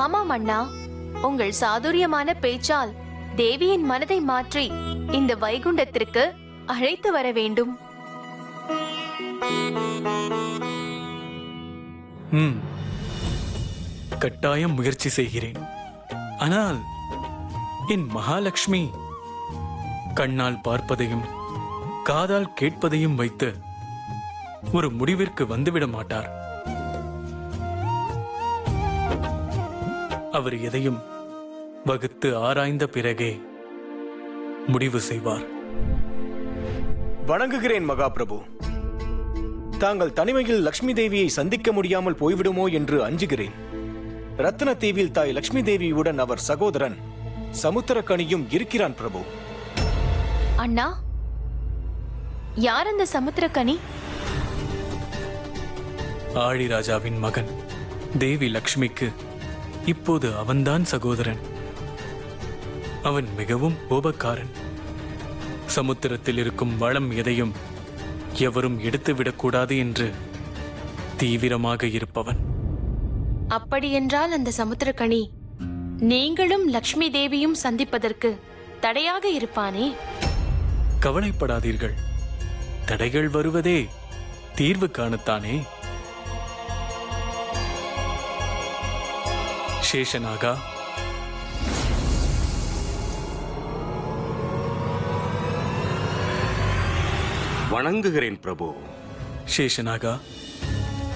ஆமாம் அண்ணா, உங்கள் சாதுரியமான பேச்சால் தேவியின் மனதை மாற்றி இந்த வைகுண்டத்திற்கு அழைத்து வர வேண்டும். கட்டாயம் முயற்சி செய்கிறேன். ஆனால் என் மகாலட்சுமி கண்ணால் பார்ப்பதையும் காதால் கேட்பதையும் வைத்து ஒரு முடிவிற்கு வந்துவிட மாட்டார். அவர் எதையும் வகுத்து ஆராய்ந்த பிறகே முடிவு செய்வார். வணங்குகிறேன் மகாபிரபு. தாங்கள் தனிமையில் லக்ஷ்மி தேவியை சந்திக்க முடியாமல் போய்விடுமோ என்று அஞ்சுகிறேன். ரத்ன தீவில் தாய் லக்ஷ்மி தேவியுடன் அவர் சகோதரன் சமுத்திரக்கனியும் இருக்கிறான் பிரபு. அண்ணா, யார் அந்த சமுத்திரக்கனி? ஆழிராஜாவின் மகன் தேவி லக்ஷ்மிக்கு இப்போது அவன்தான் சகோதரன். அவன் மிகவும் கோபக்காரன். சமுத்திரத்தில் இருக்கும் வளம் எதையும் எவரும் எடுத்துவிடக்கூடாது என்று தீவிரமாக இருப்பவன். அப்படியென்றால் அந்த சமுத்திரக்கனி நீங்களும் லக்ஷ்மி தேவியும் சந்திப்பதற்கு தடையாக இருப்பானே? கவலைப்படாதீர்கள், தடைகள் வருவதே தீர்வு காணத்தானே. சேஷநாகா, வணங்குகிறேன் பிரபு. சேஷநாகா,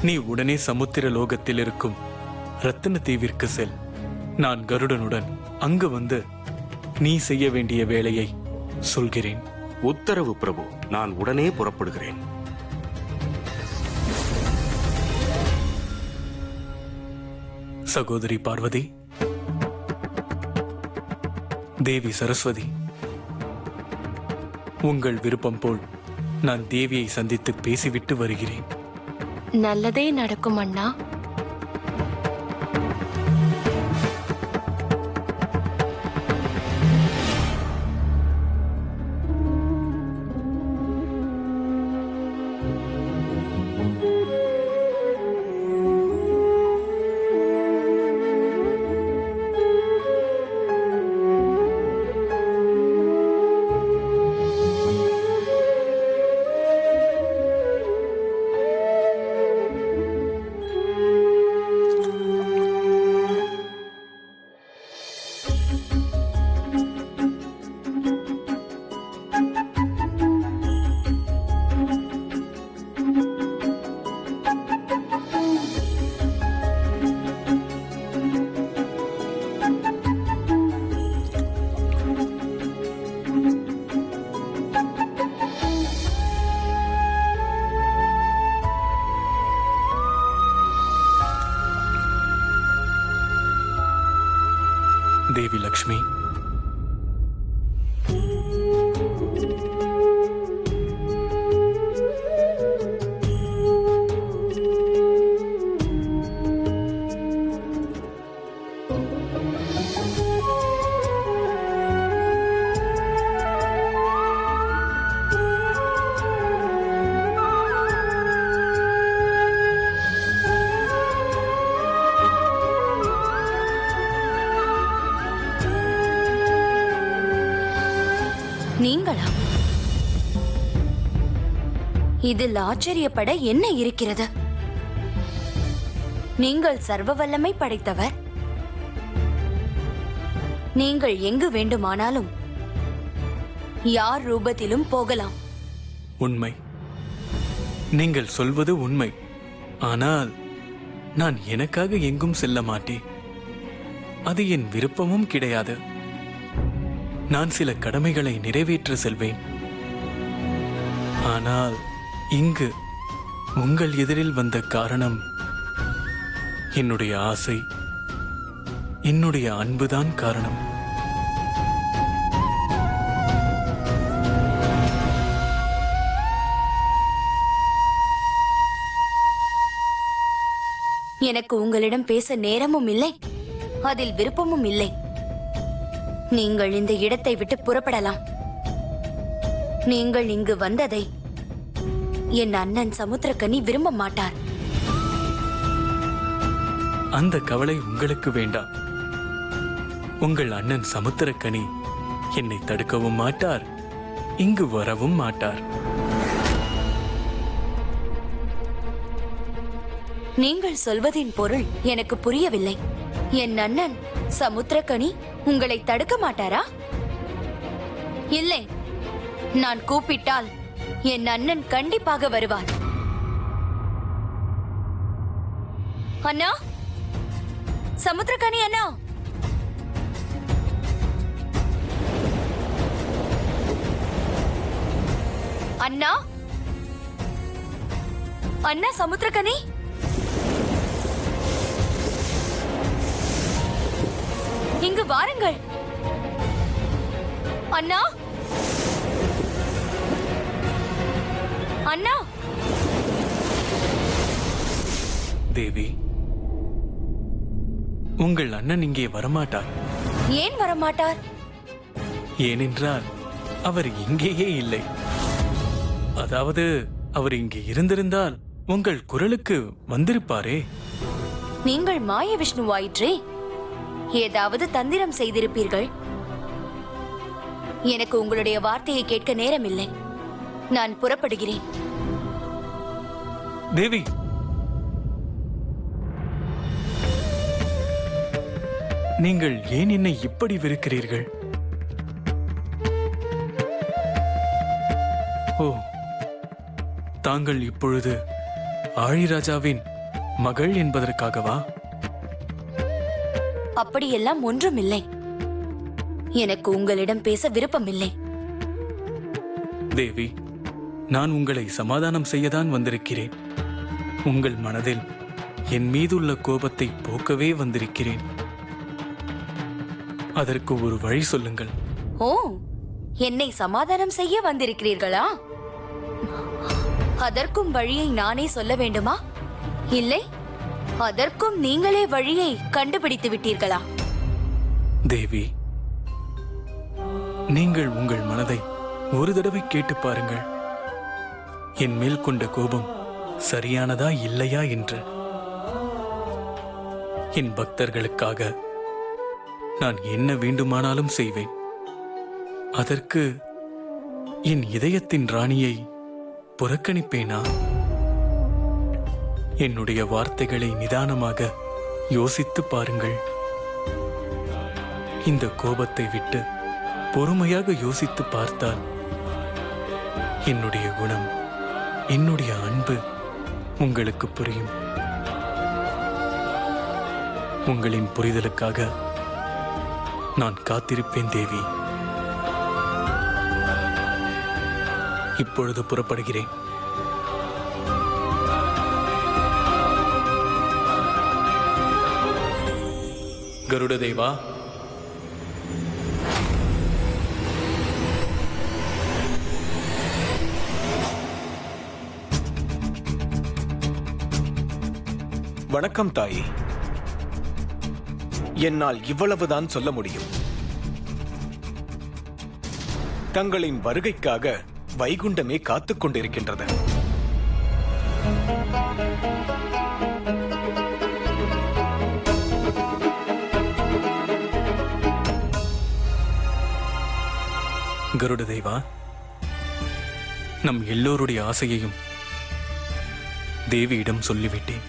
நீ உடனே சமுத்திர லோகத்தில் இருக்கும் ரத்தின தீவிற்கு செல். நான் கருடனுடன் அங்கு வந்து நீ செய்ய வேண்டிய வேலையை சொல்கிறேன். உத்தரவு பிரபு. நான் உடனே புறப்படுகிறேன். சகோதரி பார்வதி, தேவி சரஸ்வதி, உங்கள் விருப்பம் போல் நான் தேவியை சந்தித்து பேசிவிட்டு வருகிறேன். நல்லதே நடக்கும் அண்ணா. தேவி லக்ஷ்மி, நீங்களா? இதில் ஆச்சரியப்பட என்ன இருக்கிறது? நீங்கள் சர்வ வல்லமை படைத்தவர். நீங்கள் எங்கு வேண்டுமானாலும் யார் ரூபத்திலும் போகலாம். உண்மை, நீங்கள் சொல்வது உண்மை. ஆனால் நான் எனக்காக எங்கும் செல்ல மாட்டேன். அது என் விருப்பமும் கிடையாது. நான் சில கடமைகளை நிறைவேற்ற செல்வேன். ஆனால் இங்கு உங்கள் எதிரில் வந்த காரணம் என்னுடைய ஆசை, என்னுடைய அன்புதான் காரணம். எனக்கு உங்களிடம் பேச நேரமும் இல்லை, அதில் விருப்பமும் இல்லை. நீங்கள் இந்த இடத்தை விட்டு புறப்படலாம். நீங்கள் இங்கு வந்ததை என் அண்ணன் சமுத்திரக்கனி விரும்ப மாட்டார். அந்த கவலை உங்களுக்கு வேண்டாம். உங்கள் அண்ணன் சமுத்திரக்கனி என்னை தடுக்கவும் மாட்டார், இங்கு வரவும் மாட்டார். நீங்கள் சொல்வதின் பொருள் எனக்கு புரியவில்லை. என் அண்ணன் சமுத்திரக்கனி உங்களை தடுக்க மாட்டாரா? இல்லை, நான் கூப்பிட்டால் என் அண்ணன் கண்டிப்பாக வருவார். அண்ணா, சமுத்திரக்கனி அண்ணா, அண்ணா, அண்ணா சமுத்திரக்கனி, இங்கு வாருங்கள். அண்ணா, அண்ணா. தேவி, உங்கள் அண்ணன் இங்கே வரமாட்டார். ஏன் வரமாட்டார்? ஏனென்றால் அவர் இங்கேயே இல்லை. அதாவது அவர் இங்கே இருந்திருந்தால் உங்கள் குரலுக்கு வந்திருப்பாரே. நீங்கள் மாய விஷ்ணுவாயிற்றே, ஏதாவது தந்திரம் செய்திருப்பீர்கள். எனக்கு உங்களுடைய வார்த்தையை கேட்க நேரமில்லை. நான் புறப்படுகிறேன். தேவி, நீங்கள் ஏன் என்னை இப்படி வெறுக்கிறீர்கள்? ஓ, தாங்கள் இப்பொழுது ஆழிராஜாவின் மகள் என்பதற்காகவா? அப்படியெல்லாம் ஒன்றுமில்லை. எனக்கு உங்களிடம் பேச விருப்பமில்லை. தேவி, நான் உங்களை சமாதானம் செய்யதான் வந்திருக்கிறேன். உங்கள் மனதில் என் மீதுள்ள கோபத்தை போக்கவே வந்திருக்கிறேன். அதற்கு ஒரு வழி சொல்லுங்கள். ஓ, என்னை சமாதானம் செய்ய வந்திருக்கிறீர்களா? அதற்கும் வழியை நானே சொல்ல வேண்டுமா? இல்லை, அதற்கும் நீங்களே வழியை கண்டுபிடித்து விட்டீர்களா? தேவி, நீங்கள் உங்கள் மனதை ஒரு தடவை கேட்டு பாருங்கள். என் மேல் கொண்ட கோபம் சரியானதா இல்லையா என்று. என் பக்தர்களுக்காக நான் என்ன வேண்டுமானாலும் செய்வேன். அதற்கு என் இதயத்தின் ராணியை புறக்கணிப்பேனா? என்னுடைய வார்த்தைகளை நிதானமாக யோசித்து பாருங்கள். இந்த கோபத்தை விட்டு பொறுமையாக யோசித்து பார்த்தால் என்னுடைய குணம், என்னுடைய அன்பு உங்களுக்கு புரியும். உங்களின் புரிதலுக்காக நான் காத்திருப்பேன் தேவி. இப்பொழுது புறப்படுகிறேன். கருட தேவா, வணக்கம் தாயே. என்னால் இவ்வளவுதான் சொல்ல முடியும். தங்களின் வருகைக்காக வைகுண்டமே காத்துக் கொண்டிருக்கின்றது. கருட தேவா, நம் எல்லோருடைய ஆசையையும் தேவியிடம் சொல்லிவிட்டேன்.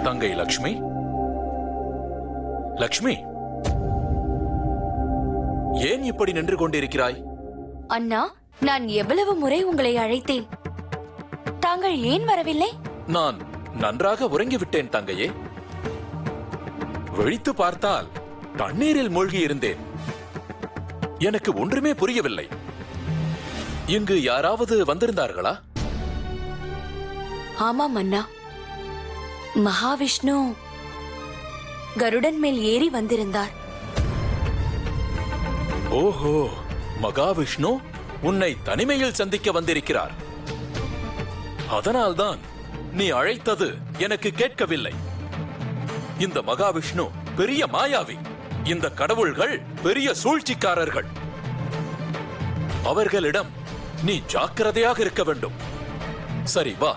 தங்கை லக்ஷ்மி, லக்ஷ்மி, ஏன் இப்படி நின்று கொண்டிருக்கிறாய்? அண்ணா, நான் எவ்வளவு முறை உங்களை அழைத்தேன், தாங்கள் ஏன் வரவில்லை? நான் நன்றாக உறங்கிவிட்டேன் தங்கையே. விழித்து பார்த்தால் தண்ணீரில் மூழ்கி இருந்தேன். எனக்கு ஒன்றுமே புரியவில்லை. இங்கு யாராவது வந்திருந்தார்களா? ஆமாம் அண்ணா. மகாவிஷ்ணு கருடன் மேல் ஏறி வந்திருந்தார். ஓஹோ, மகாவிஷ்ணு உன்னை தனிமையில் சந்திக்க வந்திருக்கிறார். அதனால்தான் நீ அழைத்தது எனக்கு கேட்கவில்லை. இந்த மகாவிஷ்ணு பெரிய மாயாவி. இந்த கடவுள்கள் பெரிய சூழ்ச்சிக்காரர்கள். அவர்களிடம் நீ ஜாக்கிரதையாக இருக்க வேண்டும். சரி, வா,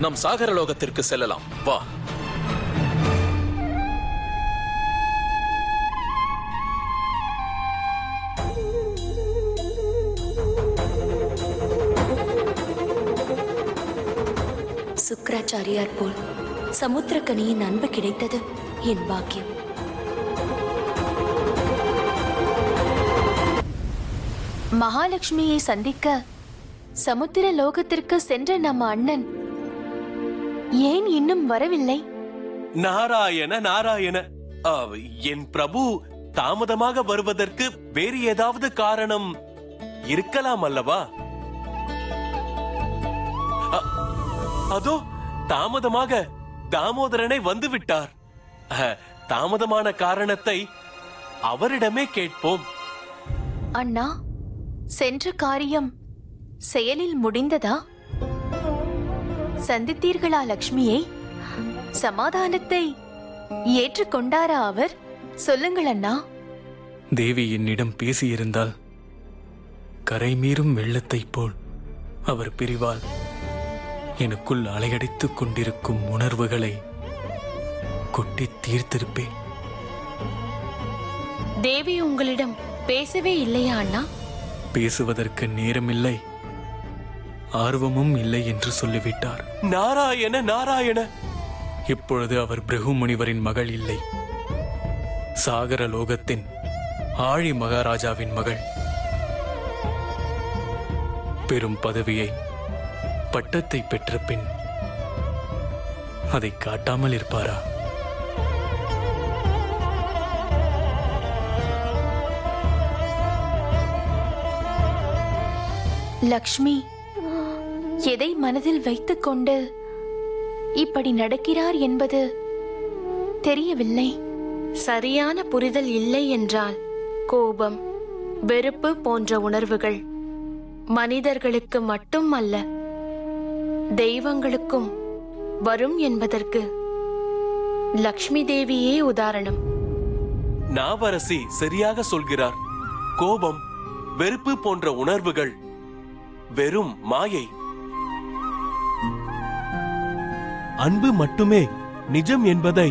நம் சாகரலோகத்திற்கு செல்லலாம். வா. சுக்கிராச்சாரியார் போல் சமுத்திரக்கனியின் அன்பு கிடைத்தது என் பாக்கியம். மகாலட்சுமியை சந்திக்க சமுத்திர லோகத்திற்கு சென்ற நம்ம அண்ணன் ஏன் இன்னும் வரவில்லை? நாராயண நாராயண. என் பிரபு தாமதமாக வருவதற்கு வேறு ஏதாவது காரணம் இருக்கலாம் அல்லவா? அதோ தாமதமாக தாமோதரனை வந்து விட்டார். தாமதமான காரணத்தை அவரிடமே கேட்போம். அண்ணா, சென்ற காரியம் செயலில் முடிந்ததா? சந்தித்தீர்களா லக்ஷ்மியை? சமாதானத்தை ஏற்றுக்கொண்டாரா அவர்? சொல்லுங்கள் அண்ணா. தேவி என்னிடம் பேசியிருந்தால் கரை மீறும் வெள்ளத்தைப் போல் அவர் பிரிவால் எனக்குள் அலையடித்துக் கொண்டிருக்கும் உணர்வுகளை கொட்டி தீர்த்திருப்பேன். தேவி உங்களிடம் பேசவே இல்லையா அண்ணா? பேசுவதற்கு நேரமில்லை, ஆர்வமும் இல்லை என்று சொல்லிவிட்டார். நாராயண நாராயண. இப்பொழுது அவர் பிருகு முனிவரின் மகள் இல்லை, சாகர லோகத்தின் ஆழி மகாராஜாவின் மகள். பெரும் பதவியை, பட்டத்தை பெற்ற பின் அதை காட்டாமல் இருப்பாரா? லக்ஷ்மி எதை மனதில் வைத்துக் கொண்டு இப்படி நடக்கிறார் என்பது தெரியவில்லை. சரியான புரிதல் இல்லை என்றால் கோபம், வெறுப்பு போன்ற உணர்வுகள் மனிதர்களுக்கு மட்டும் அல்ல, தெய்வங்களுக்கும் வரும் என்பதற்கு லக்ஷ்மி தேவியே உதாரணம். நாவரசி சரியாக சொல்கிறார். கோபம், வெறுப்பு போன்ற உணர்வுகள் வெறும் மாயை. அன்பு மட்டுமே நிஜம் என்பதை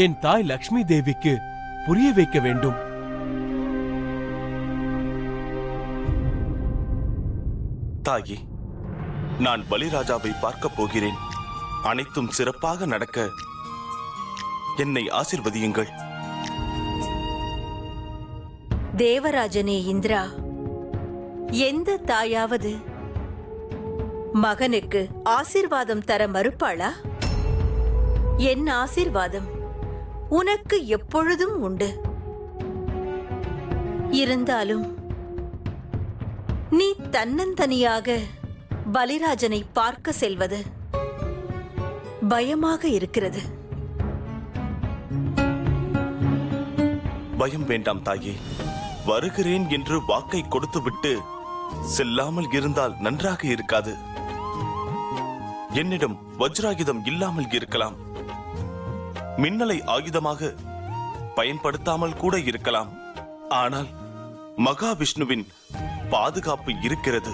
என் தாய் லக்ஷ்மி தேவிக்கு புரிய வைக்க வேண்டும். தாயே, நான் பலிராஜாவை பார்க்க போகிறேன். அனைத்தும் சிறப்பாக நடக்க என்னை ஆசீர்வதியுங்கள். தேவராஜனே இந்திரா, எந்த தாயாவது மகனுக்கு ஆசீர்வாதம் தர மறுப்பாளா? என் ஆசீர்வாதம் உனக்கு எப்பொழுதும் உண்டு. இருந்தாலும் நீ தன்னந்தனியாக பலிராஜனை பார்க்க செல்வது பயமாக இருக்கிறது. பயம் வேண்டாம் தாயே. வருகிறேன் என்று வாக்கை கொடுத்துவிட்டு செல்லாமல் இருந்தால் நன்றாக இருக்காது. என்னிடம் வஜ்ராயுதம் இல்லாமல் இருக்கலாம், மின்னலை ஆயுதமாக பயன்படுத்தாமல் கூட இருக்கலாம். ஆனால் மகாவிஷ்ணுவின் பாதுகாப்பு இருக்கிறது.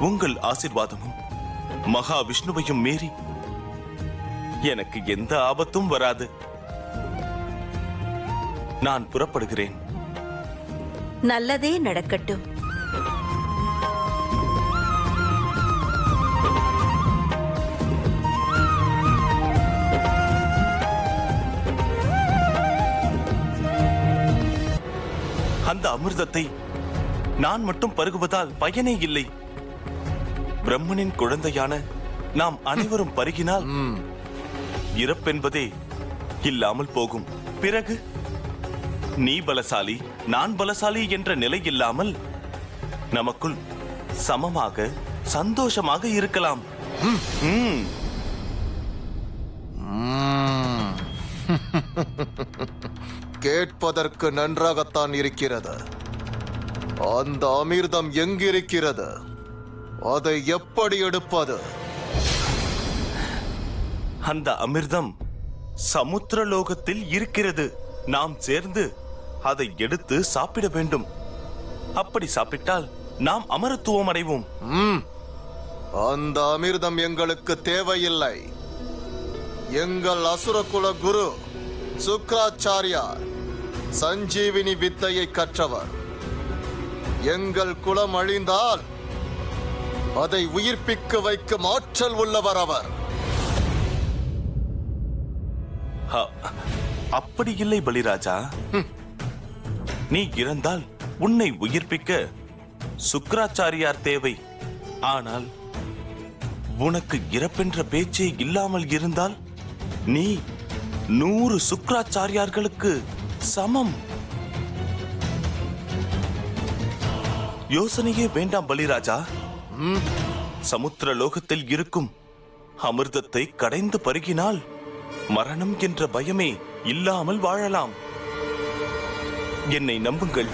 உங்கள் ஆசீர்வாதமும் மகாவிஷ்ணுவையும் மீறி எனக்கு எந்த ஆபத்தும் வராது. நான் புறப்படுகிறேன். நல்லதே நடக்கட்டும். அந்த அமிர்தத்தை நான் மட்டும் பருகுவதால் பயனே இல்லை. பிரம்மனின் குழந்தையான நாம் அனைவரும் பருகினால் இறப்பென்பதே இல்லாமல் போகும். பிறகு நீ பலசாலி, நான் பலசாலி என்ற நிலை இல்லாமல் நமக்குள் சமமாக சந்தோஷமாக இருக்கலாம். ம். கேட்பதற்கு நன்றாகத்தான் இருக்கிறது. அந்த அமிர்தம் எங்கிருக்கிறது? அதை எப்படி எடுப்பது? அந்த அமிர்தம் சமுத்திரலோகத்தில் இருக்கிறது. நாம் சேர்ந்து அதை எடுத்து சாப்பிட வேண்டும். அப்படி சாப்பிட்டால் நாம் அமரத்துவம் அடைவோம். அந்த அமிர்தம் எங்களுக்கு தேவையில்லை. எங்கள் அசுரகுல குரு சுக்ராச்சாரியார் சஞ்சீவினி வித்தையை கற்றவர். எங்கள் குலம் அழிந்தால் அதை உயிர்ப்பிக்க வைக்கும் ஆற்றல் உள்ளவர் அவர். அப்படி இல்லை பலிராஜா. நீ இறந்தால் உன்னை உயிர்ப்பிக்க சுக்ராச்சாரியார் தேவை. ஆனால் உனக்கு இறப்பென்ற பேச்சே இல்லாமல் இருந்தால் நீ 100 சுக்ராச்சாரியார்களுக்கு சமம். யோசனையே வேண்டாம் பலிராஜா. சமுத்திர லோகத்தில் இருக்கும் அமிர்தத்தை கடைந்து பருகினால் மரணம் என்ற பயமே இல்லாமல் வாழலாம். என்னை நம்புங்கள்.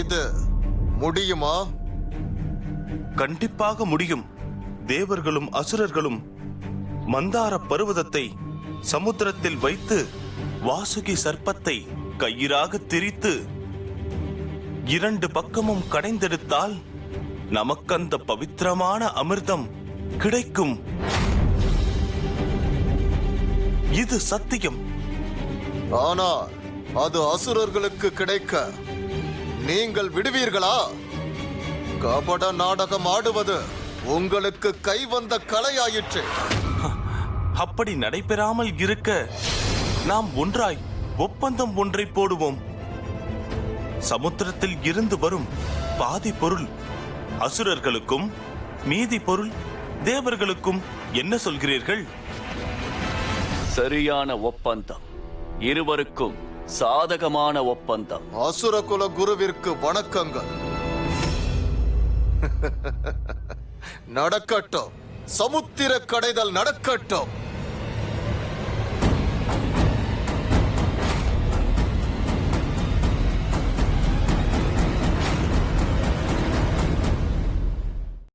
இது முடியுமா? கண்டிப்பாக முடியும். தேவர்களும் அசுரர்களும் மந்தார பர்வதத்தை சமுத்திரத்தில் வைத்து வாசுகி சர்ப்பத்தை கயிறாக திரித்து 2 பக்கமும் கடைந்தெடுத்தால் நமக்கந்த பவித்திரமான அமிர்தம் கிடைக்கும். இது சத்தியம். ஆனால் அது அசுரர்களுக்கு கிடைக்க நீங்கள் விடுவீர்களா? கபட நாடகம் ஆடுவது உங்களுக்கு கைவந்த கலையாயிற்று. அப்படி நடைபெறாமல் இருக்க நாம் ஒன்றாய் ஒப்பந்தம் ஒன்றை போடுவோம். சமுத்திரத்தில் இருந்து வரும் பாதி பொருள் அசுரர்களுக்கும் மீதி பொருள் தேவர்களுக்கும். என்ன சொல்கிறீர்கள்? சரியான ஒப்பந்தம். இருவருக்கும் சாதகமான ஒப்பந்தம். அசுரகுல குருவிற்கு வணக்கங்கள். நடக்கட்டும். சமுத்திர கடைதல் நடக்கட்டும்.